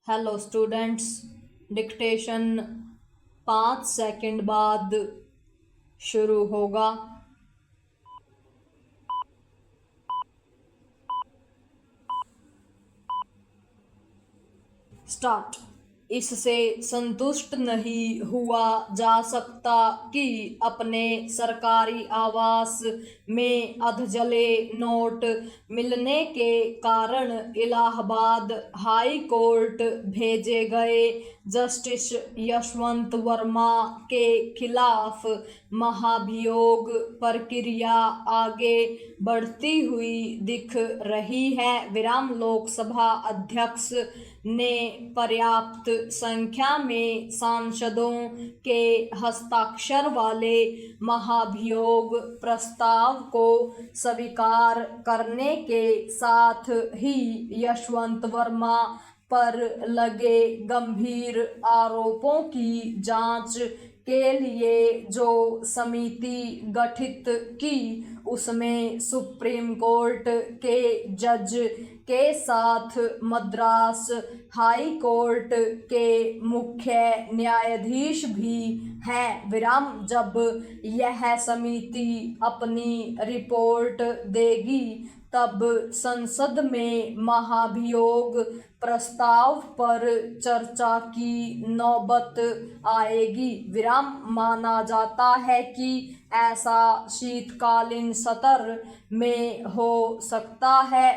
Hello students, dictation 5 second बाद शुरू होगा। स्टार्ट। इससे संतुष्ट नहीं हुआ जा सकता कि अपने सरकारी आवास में अधजले नोट मिलने के कारण इलाहाबाद हाई कोर्ट भेजे गए जस्टिस यशवंत वर्मा के खिलाफ महाभियोग प्रक्रिया आगे बढ़ती हुई दिख रही है। लोकसभा अध्यक्ष ने पर्याप्त संख्या में सांसदों के हस्ताक्षर वाले महाभियोग प्रस्ताव को स्वीकार करने के साथ ही यशवंत वर्मा पर लगे गंभीर आरोपों की जांच के लिए जो समिति गठित की, उसमें सुप्रीम कोर्ट के जज के साथ मद्रास हाई कोर्ट के मुख्य न्यायाधीश भी हैं। जब यह समिति अपनी रिपोर्ट देगी तब संसद में महाभियोग प्रस्ताव पर चर्चा की नौबत आएगी। माना जाता है कि ऐसा शीतकालीन सत्र में हो सकता है।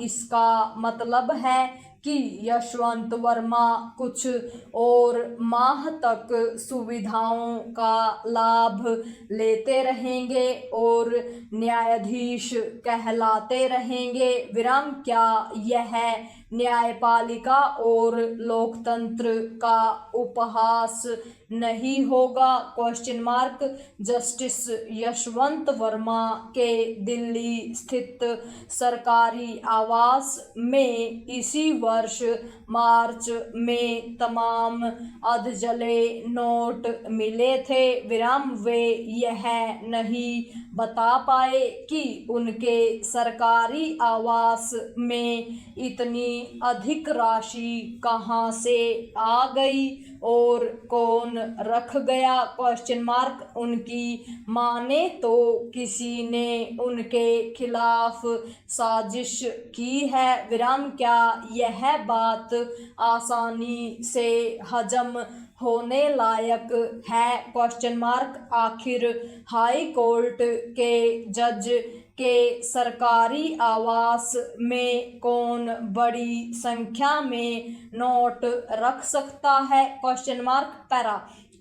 इसका मतलब है कि यशवंत वर्मा कुछ और माह तक सुविधाओं का लाभ लेते रहेंगे और न्यायाधीश कहलाते रहेंगे। क्या यह न्यायपालिका और लोकतंत्र का उपहास नहीं होगा? जस्टिस यशवंत वर्मा के दिल्ली स्थित सरकारी आवास में इसी वर्ष मार्च में तमाम अधजले नोट मिले थे। वे यह नहीं बता पाए कि उनके सरकारी आवास में इतनी अधिक राशि कहां से आ गई और कौन रख गया? उनकी माने तो किसी ने उनके खिलाफ साजिश की है। क्या यह बात आसानी से हजम होने लायक है? आखिर हाई कोर्ट के जज के सरकारी आवास में कौन बड़ी संख्या में नोट रख सकता है?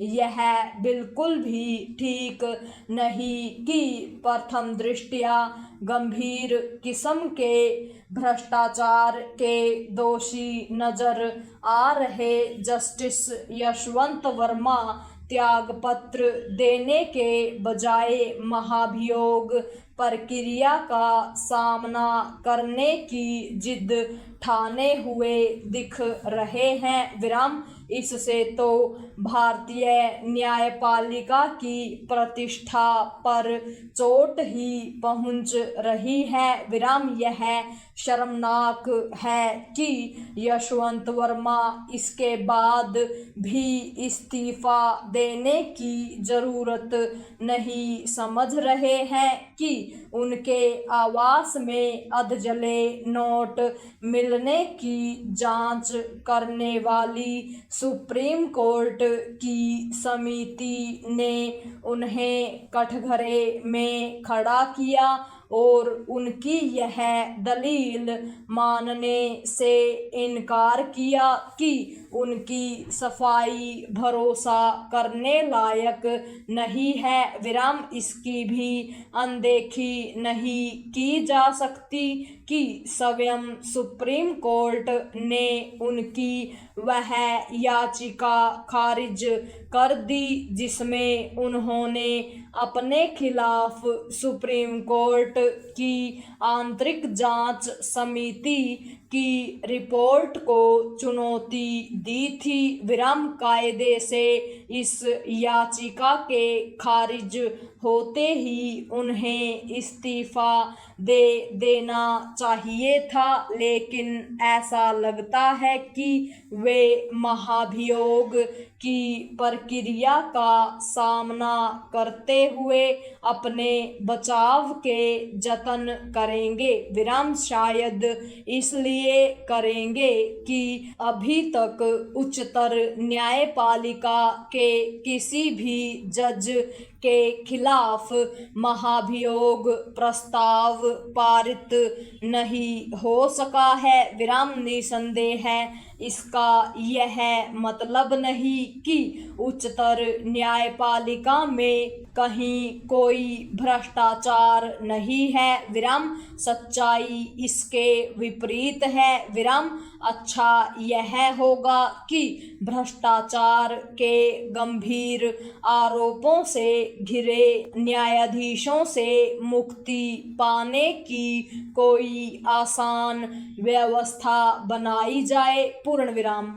यह बिल्कुल भी ठीक नहीं कि प्रथम दृष्टया गंभीर किस्म के भ्रष्टाचार के दोषी नजर आ रहे जस्टिस यशवंत वर्मा त्यागपत्र देने के बजाय महाभियोग प्रक्रिया का सामना करने की जिद ठाने हुए दिख रहे हैं। इससे तो भारतीय न्यायपालिका की प्रतिष्ठा पर चोट ही पहुंच रही है। यह शर्मनाक है कि यशवंत वर्मा इसके बाद भी इस्तीफा देने की जरूरत नहीं समझ रहे हैं कि उनके आवास में अधजले नोट मिलने की जांच करने वाली सुप्रीम कोर्ट की समिति ने उन्हें कटघरे में खड़ा किया और उनकी यह दलील मानने से इनकार किया कि उनकी सफाई भरोसा करने लायक नहीं है। इसकी भी अनदेखी नहीं की जा सकती कि स्वयं सुप्रीम कोर्ट ने उनकी वह याचिका खारिज कर दी जिसमें उन्होंने अपने खिलाफ सुप्रीम कोर्ट की आंतरिक जांच समिति की रिपोर्ट को चुनौती दी थी विराम। कायदे से इस याचिका के खारिज होते ही उन्हें इस्तीफा दे देना चाहिए था, लेकिन ऐसा लगता है कि वे महाभियोग की प्रक्रिया का सामना करते हुए अपने बचाव के जतन करेंगे विराम। शायद इसलिए करेंगे कि अभी तक उच्चतर न्यायपालिका के किसी भी जज के खिलाफ महाभियोग प्रस्ताव पारित नहीं हो सका है विराम। निसंदेह है इसका यह मतलब नहीं कि उच्चतर न्यायपालिका में कहीं कोई भ्रष्टाचार नहीं है विराम। सच्चाई इसके विपरीत है विराम। अच्छा यह होगा कि भ्रष्टाचार के गंभीर आरोपों से घिरे न्यायाधीशों से मुक्ति पाने की कोई आसान व्यवस्था बनाई जाए। पूर्ण विराम।